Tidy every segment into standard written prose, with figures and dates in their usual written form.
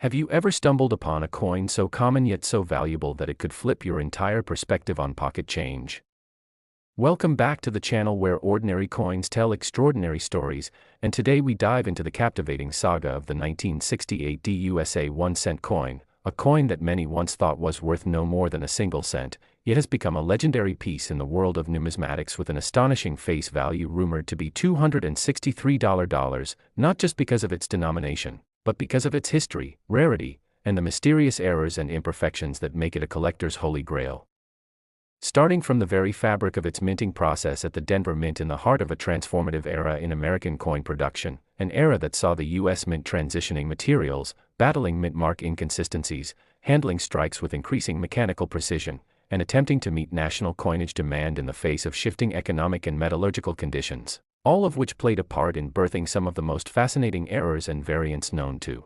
Have you ever stumbled upon a coin so common yet so valuable that it could flip your entire perspective on pocket change? Welcome back to the channel where ordinary coins tell extraordinary stories, and today we dive into the captivating saga of the 1968 USA 1-cent coin, a coin that many once thought was worth no more than a single cent, yet has become a legendary piece in the world of numismatics with an astonishing face value rumored to be $263, not just because of its denomination, but because of its history, rarity, and the mysterious errors and imperfections that make it a collector's holy grail. Starting from the very fabric of its minting process at the Denver Mint in the heart of a transformative era in American coin production, an era that saw the U.S. Mint transitioning materials, battling mint mark inconsistencies, handling strikes with increasing mechanical precision, and attempting to meet national coinage demand in the face of shifting economic and metallurgical conditions, all of which played a part in birthing some of the most fascinating errors and variants known to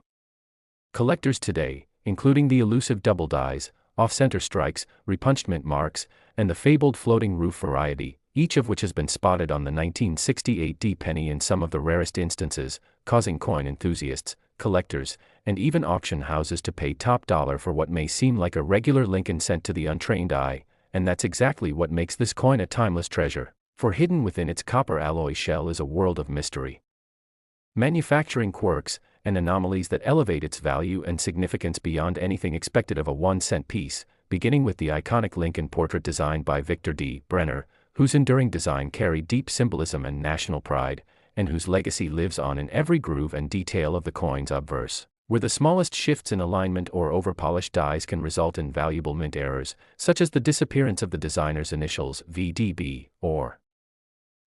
collectors today, including the elusive double dies, off-center strikes, repunched mint marks, and the fabled floating roof variety, each of which has been spotted on the 1968 penny in some of the rarest instances, causing coin enthusiasts, collectors, and even auction houses to pay top dollar for what may seem like a regular Lincoln cent to the untrained eye, and that's exactly what makes this coin a timeless treasure, for hidden within its copper alloy shell is a world of mystery, manufacturing quirks, and anomalies that elevate its value and significance beyond anything expected of a 1-cent piece, beginning with the iconic Lincoln portrait designed by Victor D. Brenner, whose enduring design carried deep symbolism and national pride, and whose legacy lives on in every groove and detail of the coin's obverse, where the smallest shifts in alignment or overpolished dies can result in valuable mint errors, such as the disappearance of the designer's initials VDB, or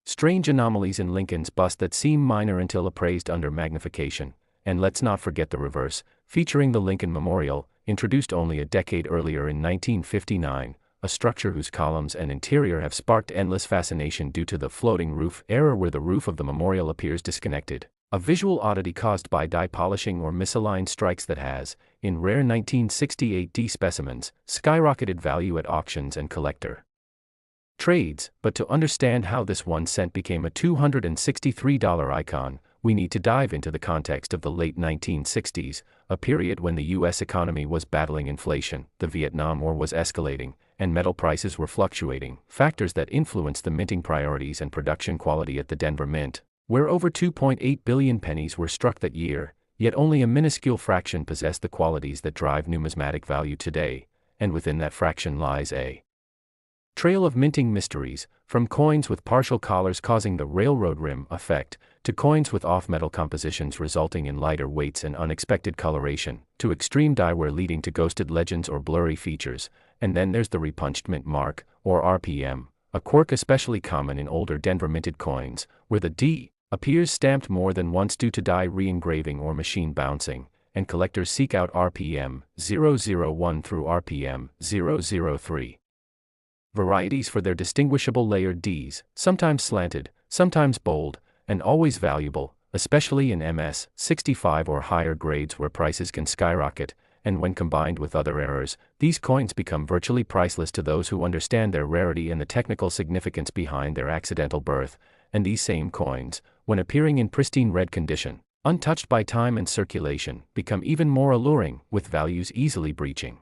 strange anomalies in Lincoln's bust that seem minor until appraised under magnification. And let's not forget the reverse, featuring the Lincoln Memorial, introduced only a decade earlier in 1959, a structure whose columns and interior have sparked endless fascination due to the floating roof error where the roof of the memorial appears disconnected, a visual oddity caused by die polishing or misaligned strikes that has, in rare 1968 D specimens, skyrocketed value at auctions and collector trades. But to understand how this 1 cent became a $263 icon, we need to dive into the context of the late 1960s, a period when the U.S. economy was battling inflation, the Vietnam War was escalating, and metal prices were fluctuating, factors that influenced the minting priorities and production quality at the Denver Mint, where over 2.8 billion pennies were struck that year, yet only a minuscule fraction possessed the qualities that drive numismatic value today, and within that fraction lies a trail of minting mysteries, from coins with partial collars causing the railroad rim effect, to coins with off-metal compositions resulting in lighter weights and unexpected coloration, to extreme diewear leading to ghosted legends or blurry features, and then there's the repunched mint mark, or RPM, a quirk especially common in older Denver minted coins, where the D appears stamped more than once due to die re-engraving or machine bouncing, and collectors seek out RPM 001 through RPM 003. Varieties for their distinguishable layered Ds, sometimes slanted, sometimes bold, and always valuable, especially in MS 65 or higher grades where prices can skyrocket, and when combined with other errors, these coins become virtually priceless to those who understand their rarity and the technical significance behind their accidental birth, and these same coins, when appearing in pristine red condition, untouched by time and circulation, become even more alluring, with values easily breaching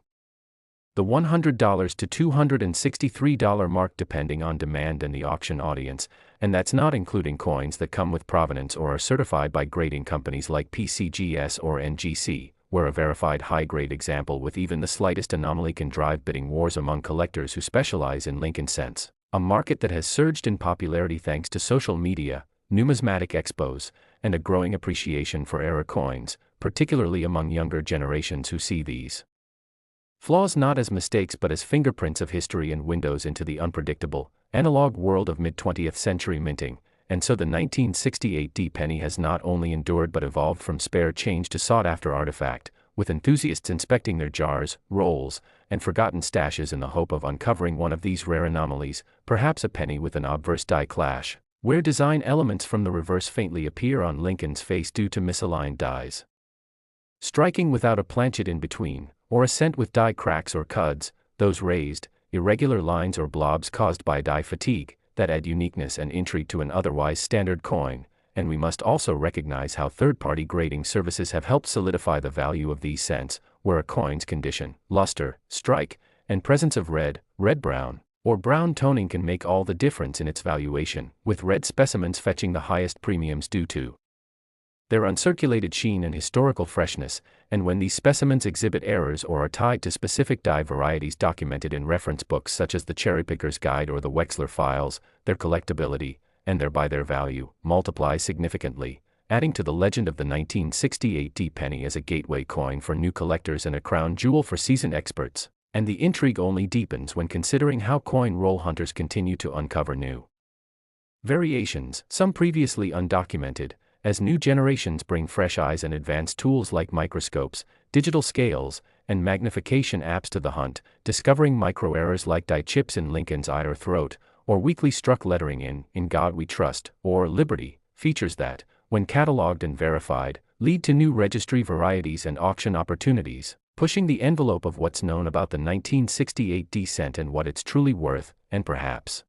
the $100 to $263 mark depending on demand and the auction audience, and that's not including coins that come with provenance or are certified by grading companies like PCGS or NGC, where a verified high-grade example with even the slightest anomaly can drive bidding wars among collectors who specialize in Lincoln cents, a market that has surged in popularity thanks to social media, numismatic expos, and a growing appreciation for error coins, particularly among younger generations who see these flaws not as mistakes but as fingerprints of history and windows into the unpredictable, analog world of mid-20th century minting, and so the 1968 D penny has not only endured but evolved from spare change to sought-after artifact, with enthusiasts inspecting their jars, rolls, and forgotten stashes in the hope of uncovering one of these rare anomalies, perhaps a penny with an obverse die clash, where design elements from the reverse faintly appear on Lincoln's face due to misaligned dies striking without a planchet in between, or a cent with die cracks or cuds, those raised, irregular lines or blobs caused by die fatigue, that add uniqueness and intrigue to an otherwise standard coin, and we must also recognize how third-party grading services have helped solidify the value of these cents, where a coin's condition, luster, strike, and presence of red, red-brown, or brown toning can make all the difference in its valuation, with red specimens fetching the highest premiums due to their uncirculated sheen and historical freshness, and when these specimens exhibit errors or are tied to specific dye varieties documented in reference books such as the Cherry Picker's Guide or the Wechsler Files, their collectability, and thereby their value, multiplies significantly, adding to the legend of the 1968 D penny as a gateway coin for new collectors and a crown jewel for seasoned experts. And the intrigue only deepens when considering how coin roll hunters continue to uncover new variations, some previously undocumented, as new generations bring fresh eyes and advanced tools like microscopes, digital scales, and magnification apps to the hunt, discovering micro-errors like die chips in Lincoln's eye or throat, or weakly struck lettering in God We Trust, or Liberty, features that, when cataloged and verified, lead to new registry varieties and auction opportunities, pushing the envelope of what's known about the 1968 D cent and what it's truly worth, and perhaps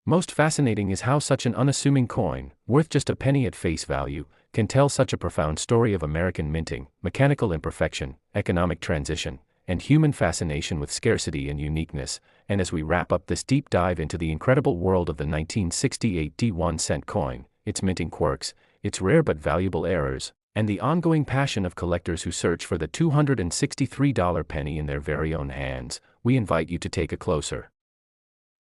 most fascinating is how such an unassuming coin, worth just a penny at face value, can tell such a profound story of American minting, mechanical imperfection, economic transition, and human fascination with scarcity and uniqueness. And as we wrap up this deep dive into the incredible world of the 1968 D 1-cent coin, its minting quirks, its rare but valuable errors, and the ongoing passion of collectors who search for the $263 penny in their very own hands, we invite you to take a closer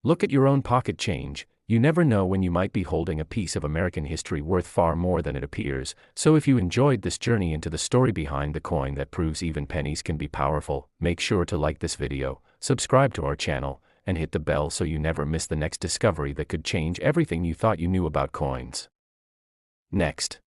look at your own pocket change. You never know when you might be holding a piece of American history worth far more than it appears. So if you enjoyed this journey into the story behind the coin that proves even pennies can be powerful, make sure to like this video, subscribe to our channel, and hit the bell so you never miss the next discovery that could change everything you thought you knew about coins. Next.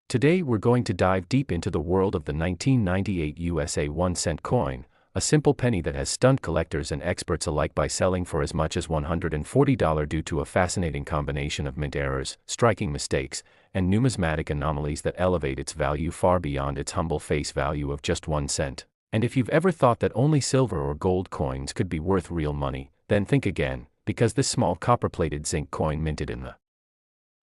Today we're going to dive deep into the world of the 1998 USA 1-cent coin, a simple penny that has stunned collectors and experts alike by selling for as much as $140 due to a fascinating combination of mint errors, striking mistakes, and numismatic anomalies that elevate its value far beyond its humble face value of just 1 cent. And if you've ever thought that only silver or gold coins could be worth real money, then think again, because this small copper-plated zinc coin minted in the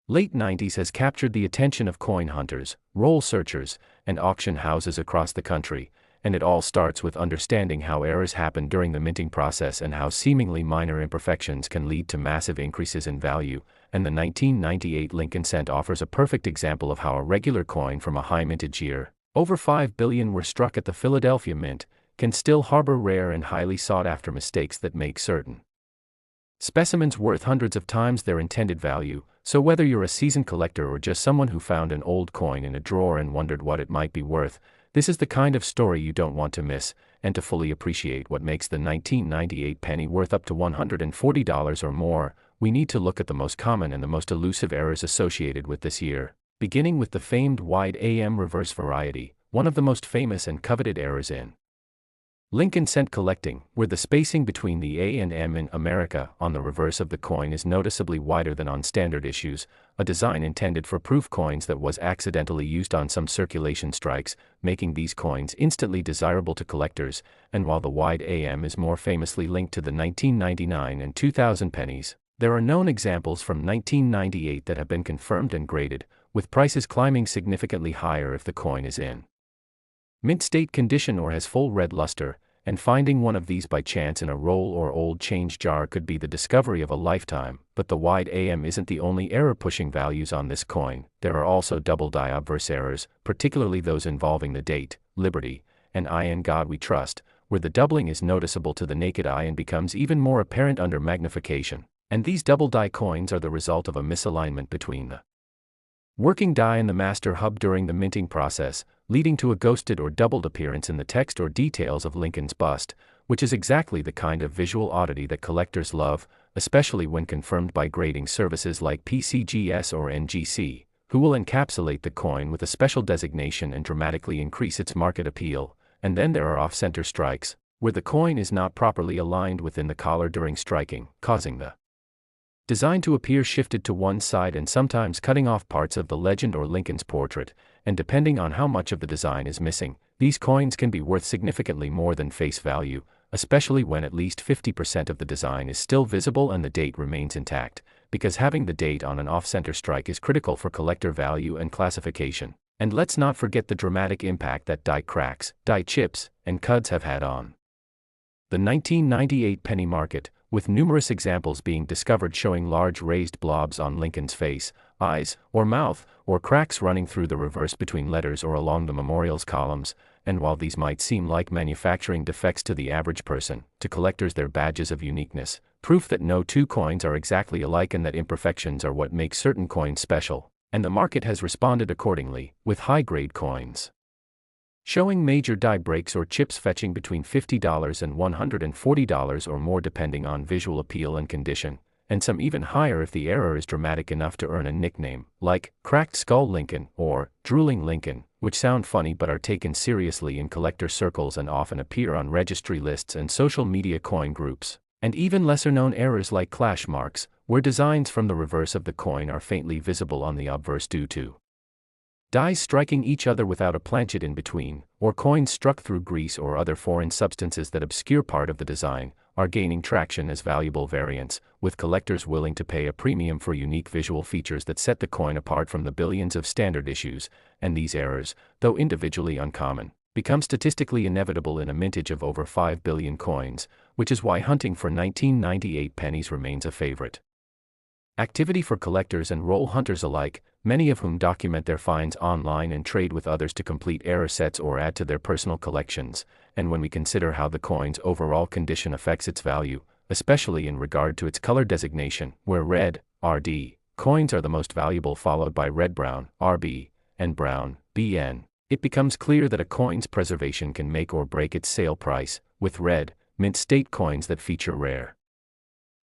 late 90s has captured the attention of coin hunters, roll searchers, and auction houses across the country. And it all starts with understanding how errors happen during the minting process and how seemingly minor imperfections can lead to massive increases in value, and the 1998 Lincoln cent offers a perfect example of how a regular coin from a high mintage year, over 5 billion were struck at the Philadelphia Mint, can still harbor rare and highly sought-after mistakes that make certain specimens worth hundreds of times their intended value. So whether you're a seasoned collector or just someone who found an old coin in a drawer and wondered what it might be worth, this is the kind of story you don't want to miss. And to fully appreciate what makes the 1998 penny worth up to $140 or more, we need to look at the most common and the most elusive errors associated with this year, beginning with the famed wide AM reverse variety, one of the most famous and coveted errors in Lincoln cent collecting, where the spacing between the A and M in America on the reverse of the coin is noticeably wider than on standard issues, a design intended for proof coins that was accidentally used on some circulation strikes, making these coins instantly desirable to collectors. And while the wide AM is more famously linked to the 1999 and 2000 pennies, there are known examples from 1998 that have been confirmed and graded, with prices climbing significantly higher if the coin is in mint state condition or has full red luster, and finding one of these by chance in a roll or old change jar could be the discovery of a lifetime. But the wide AM isn't the only error pushing values on this coin. There are also double die obverse errors, particularly those involving the date, Liberty, and I in God We Trust, where the doubling is noticeable to the naked eye and becomes even more apparent under magnification. And these double die coins are the result of a misalignment between the working die and the master hub during the minting process, leading to a ghosted or doubled appearance in the text or details of Lincoln's bust, which is exactly the kind of visual oddity that collectors love, especially when confirmed by grading services like PCGS or NGC, who will encapsulate the coin with a special designation and dramatically increase its market appeal. And then there are off-center strikes, where the coin is not properly aligned within the collar during striking, causing the design to appear shifted to one side and sometimes cutting off parts of the legend or Lincoln's portrait. And depending on how much of the design is missing, these coins can be worth significantly more than face value, especially when at least 50% of the design is still visible and the date remains intact, because having the date on an off-center strike is critical for collector value and classification. And let's not forget the dramatic impact that die cracks, die chips, and cuds have had on the 1998 penny market, with numerous examples being discovered showing large raised blobs on Lincoln's face, eyes, or mouth, or cracks running through the reverse between letters or along the memorial's columns. And while these might seem like manufacturing defects to the average person, to collectors they're badges of uniqueness, proof that no two coins are exactly alike and that imperfections are what make certain coins special. And the market has responded accordingly, with high-grade coins showing major die breaks or chips fetching between $50 and $140 or more depending on visual appeal and condition, and some even higher if the error is dramatic enough to earn a nickname, like Cracked Skull Lincoln or Drooling Lincoln, which sound funny but are taken seriously in collector circles and often appear on registry lists and social media coin groups. And even lesser-known errors like clash marks, where designs from the reverse of the coin are faintly visible on the obverse due to dies striking each other without a planchet in between, or coins struck through grease or other foreign substances that obscure part of the design, are gaining traction as valuable variants, with collectors willing to pay a premium for unique visual features that set the coin apart from the billions of standard issues. And these errors, though individually uncommon, become statistically inevitable in a mintage of over 5 billion coins, which is why hunting for 1998 pennies remains a favorite activity for collectors and roll hunters alike, many of whom document their finds online and trade with others to complete error sets or add to their personal collections. And when we consider how the coin's overall condition affects its value, especially in regard to its color designation, where red, RD, coins are the most valuable followed by red-brown, RB, and brown, BN, it becomes clear that a coin's preservation can make or break its sale price, with red, mint state coins that feature rare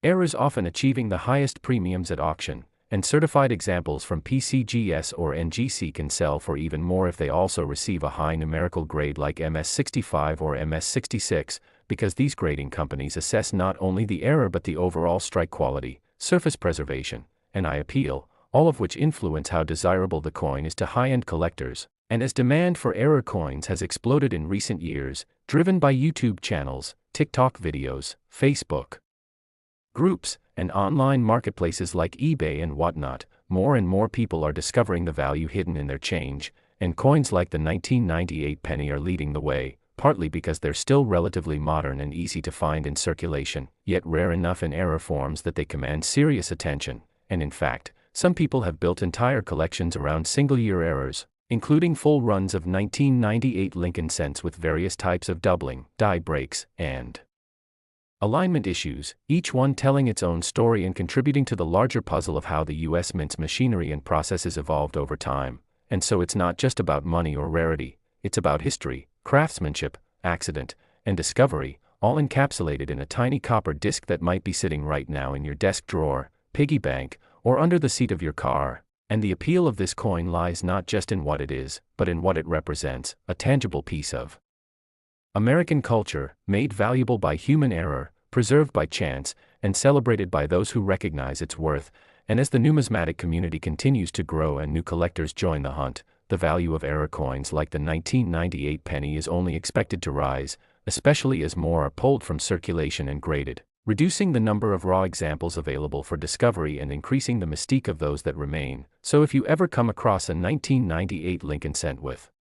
errors often achieving the highest premiums at auction, and certified examples from PCGS or NGC can sell for even more if they also receive a high numerical grade like MS65 or MS66, because these grading companies assess not only the error but the overall strike quality, surface preservation, and eye appeal, all of which influence how desirable the coin is to high-end collectors. And as demand for error coins has exploded in recent years, driven by YouTube channels, TikTok videos, Facebook groups, and online marketplaces like eBay and whatnot, more and more people are discovering the value hidden in their change, and coins like the 1998 penny are leading the way, partly because they're still relatively modern and easy to find in circulation, yet rare enough in error forms that they command serious attention. And in fact, some people have built entire collections around single-year errors, including full runs of 1998 Lincoln cents with various types of doubling, die breaks, and alignment issues, each one telling its own story and contributing to the larger puzzle of how the U.S. Mint's machinery and processes evolved over time. And so it's not just about money or rarity, it's about history, craftsmanship, accident, and discovery, all encapsulated in a tiny copper disc that might be sitting right now in your desk drawer, piggy bank, or under the seat of your car. And the appeal of this coin lies not just in what it is, but in what it represents, a tangible piece of American culture, made valuable by human error, preserved by chance, and celebrated by those who recognize its worth. And as the numismatic community continues to grow and new collectors join the hunt, the value of error coins like the 1998 penny is only expected to rise, especially as more are pulled from circulation and graded, reducing the number of raw examples available for discovery and increasing the mystique of those that remain. So if you ever come across a 1998 Lincoln cent with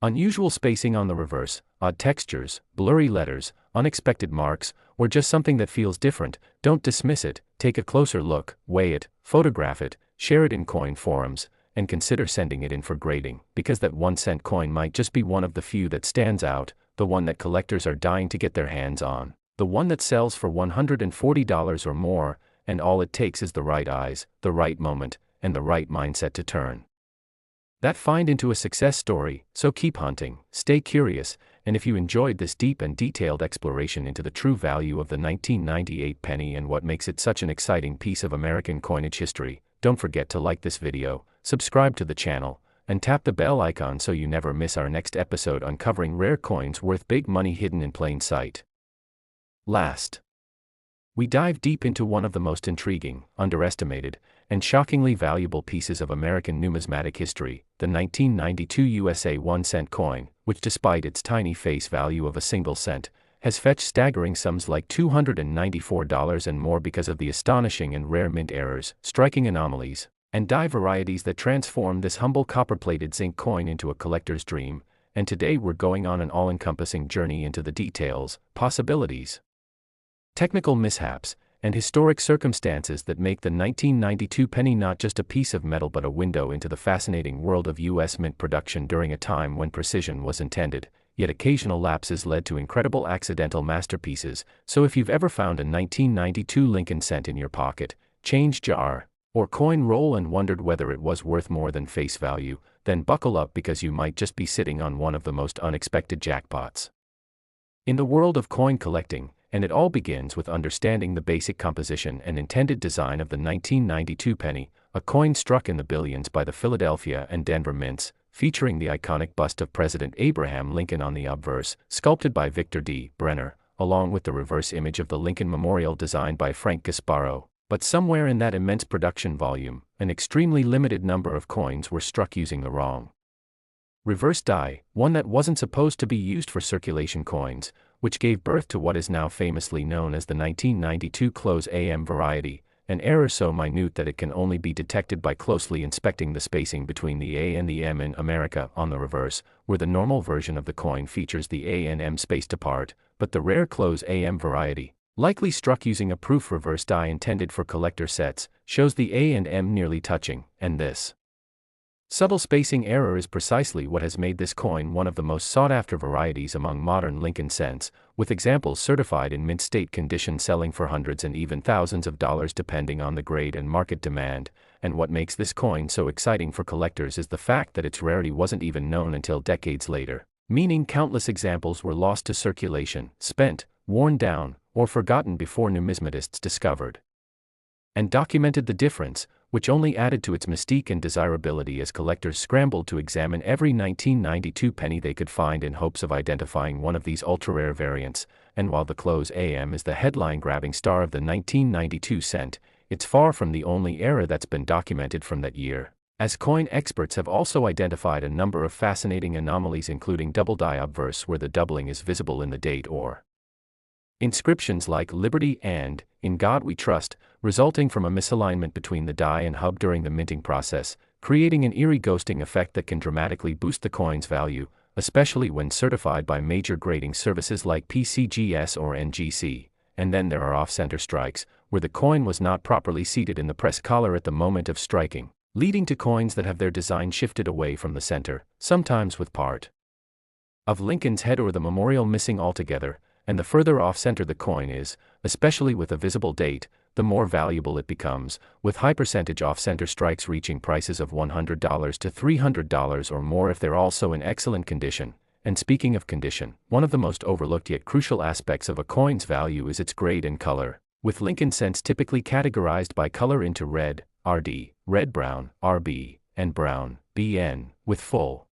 unusual spacing on the reverse, odd textures, blurry letters, unexpected marks, or just something that feels different, don't dismiss it, take a closer look, weigh it, photograph it, share it in coin forums, and consider sending it in for grading, because that 1-cent coin might just be one of the few that stands out, the one that collectors are dying to get their hands on, the one that sells for $140 or more, and all it takes is the right eyes, the right moment, and the right mindset to turn that find into a success story. So keep hunting, stay curious, and if you enjoyed this deep and detailed exploration into the true value of the 1998 penny and what makes it such an exciting piece of American coinage history, don't forget to like this video, subscribe to the channel, and tap the bell icon so you never miss our next episode uncovering rare coins worth big money hidden in plain sight. Last, we dive deep into one of the most intriguing, underestimated, and shockingly valuable pieces of American numismatic history, the 1992 USA 1-cent coin, which despite its tiny face value of a single cent, has fetched staggering sums like $294 and more because of the astonishing and rare mint errors, striking anomalies, and die varieties that transform this humble copper-plated zinc coin into a collector's dream. And today we're going on an all-encompassing journey into the details, possibilities, technical mishaps, and historic circumstances that make the 1992 penny not just a piece of metal but a window into the fascinating world of U.S. mint production during a time when precision was intended, yet occasional lapses led to incredible accidental masterpieces. So if you've ever found a 1992 Lincoln cent in your pocket, change jar, or coin roll and wondered whether it was worth more than face value, then buckle up because you might just be sitting on one of the most unexpected jackpots in the world of coin collecting. And it all begins with understanding the basic composition and intended design of the 1992 penny, a coin struck in the billions by the Philadelphia and Denver mints, featuring the iconic bust of President Abraham Lincoln on the obverse, sculpted by Victor D. Brenner, along with the reverse image of the Lincoln Memorial designed by Frank Gasparo. But somewhere in that immense production volume, an extremely limited number of coins were struck using the wrong reverse die, one that wasn't supposed to be used for circulation coins, which gave birth to what is now famously known as the 1992 close AM variety, an error so minute that it can only be detected by closely inspecting the spacing between the A and the M in America on the reverse, where the normal version of the coin features the A and M spaced apart, but the rare close AM variety, likely struck using a proof reverse die intended for collector sets, shows the A and M nearly touching, and this subtle spacing error is precisely what has made this coin one of the most sought-after varieties among modern Lincoln cents, with examples certified in mint state condition selling for hundreds and even thousands of dollars depending on the grade and market demand. And what makes this coin so exciting for collectors is the fact that its rarity wasn't even known until decades later, meaning countless examples were lost to circulation, spent, worn down, or forgotten before numismatists discovered and documented the difference, which only added to its mystique and desirability as collectors scrambled to examine every 1992 penny they could find in hopes of identifying one of these ultra-rare variants. And while the close AM is the headline-grabbing star of the 1992 cent, it's far from the only error that's been documented from that year, as coin experts have also identified a number of fascinating anomalies, including double die obverse where the doubling is visible in the date, or inscriptions like Liberty and In God We Trust, resulting from a misalignment between the die and hub during the minting process, creating an eerie ghosting effect that can dramatically boost the coin's value, especially when certified by major grading services like PCGS or NGC. And then there are off-center strikes, where the coin was not properly seated in the press collar at the moment of striking, leading to coins that have their design shifted away from the center, sometimes with part of Lincoln's head or the memorial missing altogether. And the further off-center the coin is, especially with a visible date, the more valuable it becomes, with high percentage off-center strikes reaching prices of $100 to $300 or more if they're also in excellent condition. And speaking of condition, one of the most overlooked yet crucial aspects of a coin's value is its grade and color, with Lincoln cents typically categorized by color into red, RD, red-brown, RB, and brown, BN, with full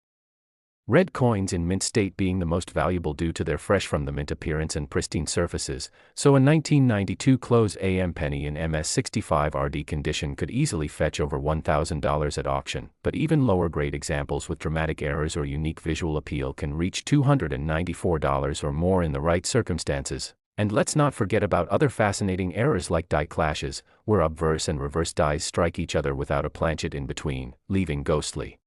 red coins in mint state being the most valuable due to their fresh from the mint appearance and pristine surfaces. So a 1992 close AM penny in MS65 RD condition could easily fetch over $1,000 at auction, but even lower grade examples with dramatic errors or unique visual appeal can reach $294 or more in the right circumstances. And let's not forget about other fascinating errors like die clashes, where obverse and reverse dies strike each other without a planchet in between, leaving ghostly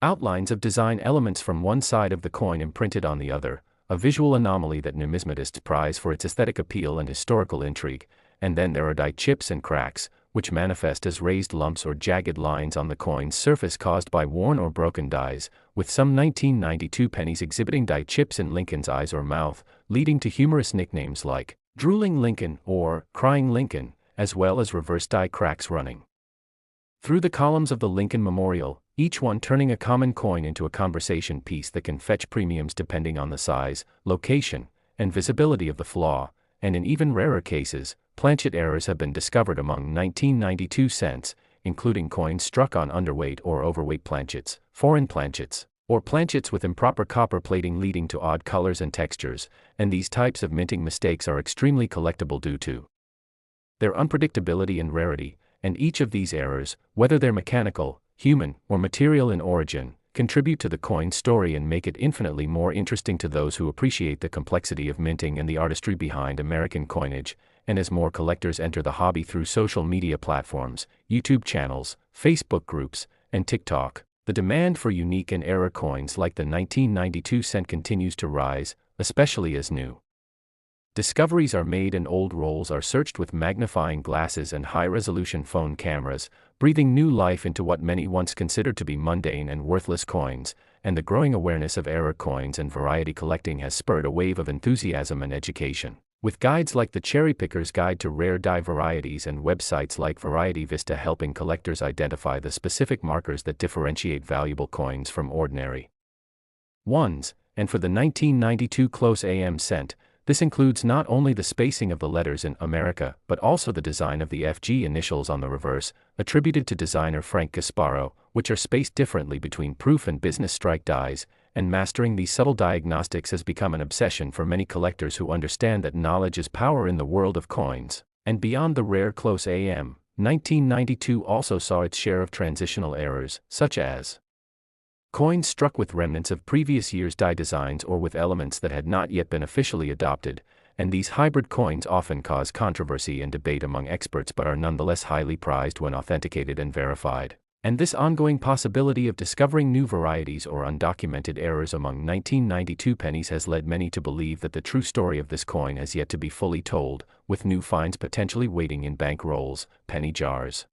outlines of design elements from one side of the coin imprinted on the other, a visual anomaly that numismatists prize for its aesthetic appeal and historical intrigue. And then there are die chips and cracks, which manifest as raised lumps or jagged lines on the coin's surface caused by worn or broken dies, with some 1992 pennies exhibiting die chips in Lincoln's eyes or mouth, leading to humorous nicknames like Drooling Lincoln or Crying Lincoln, as well as reverse die cracks running through the columns of the Lincoln Memorial, each one turning a common coin into a conversation piece that can fetch premiums depending on the size, location, and visibility of the flaw. And in even rarer cases, planchet errors have been discovered among 1992 cents, including coins struck on underweight or overweight planchets, foreign planchets, or planchets with improper copper plating leading to odd colors and textures. And these types of minting mistakes are extremely collectible due to their unpredictability and rarity. And each of these errors, whether they're mechanical, human, or material in origin, contribute to the coin story and make it infinitely more interesting to those who appreciate the complexity of minting and the artistry behind American coinage. And as more collectors enter the hobby through social media platforms, YouTube channels, Facebook groups, and TikTok, the demand for unique and rare coins like the 1992 cent continues to rise, especially as new discoveries are made and old rolls are searched with magnifying glasses and high-resolution phone cameras, breathing new life into what many once considered to be mundane and worthless coins. And the growing awareness of rare coins and variety collecting has spurred a wave of enthusiasm and education, with guides like the Cherry Picker's Guide to Rare Die Varieties and websites like Variety Vista helping collectors identify the specific markers that differentiate valuable coins from ordinary ones. And for the 1992 close AM cent, this includes not only the spacing of the letters in America, but also the design of the FG initials on the reverse, attributed to designer Frank Gasparo, which are spaced differently between proof and business strike dies. And mastering these subtle diagnostics has become an obsession for many collectors who understand that knowledge is power in the world of coins. And beyond the rare close AM, 1992 also saw its share of transitional errors, such as coins struck with remnants of previous year's die designs or with elements that had not yet been officially adopted, and these hybrid coins often cause controversy and debate among experts but are nonetheless highly prized when authenticated and verified. And this ongoing possibility of discovering new varieties or undocumented errors among 1992 pennies has led many to believe that the true story of this coin has yet to be fully told, with new finds potentially waiting in bank rolls, penny jars,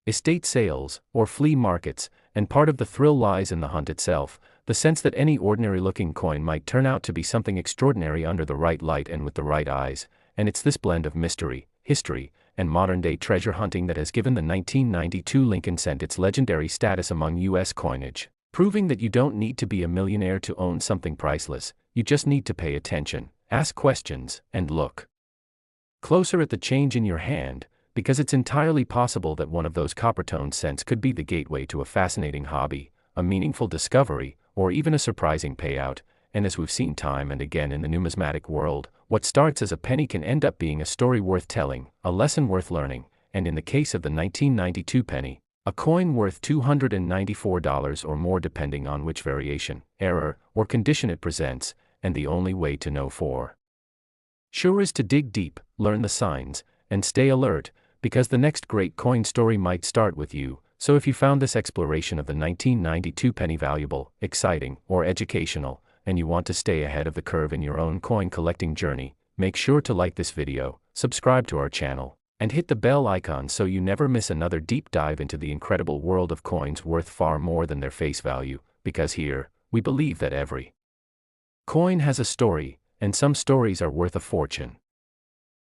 estate sales, or flea markets. And part of the thrill lies in the hunt itself, the sense that any ordinary-looking coin might turn out to be something extraordinary under the right light and with the right eyes. And it's this blend of mystery, history, and modern-day treasure hunting that has given the 1992 Lincoln cent its legendary status among U.S. coinage, proving that you don't need to be a millionaire to own something priceless. You just need to pay attention, ask questions, and look closer at the change in your hand, because it's entirely possible that one of those copper-toned cents could be the gateway to a fascinating hobby, a meaningful discovery, or even a surprising payout. And as we've seen time and again in the numismatic world, what starts as a penny can end up being a story worth telling, a lesson worth learning, and in the case of the 1992 penny, a coin worth $294 or more depending on which variation, error, or condition it presents. And the only way to know for sure is to dig deep, learn the signs, and stay alert, because the next great coin story might start with you. So if you found this exploration of the 1992 penny valuable, exciting, or educational, and you want to stay ahead of the curve in your own coin collecting journey, make sure to like this video, subscribe to our channel, and hit the bell icon so you never miss another deep dive into the incredible world of coins worth far more than their face value, because here, we believe that every coin has a story, and some stories are worth a fortune.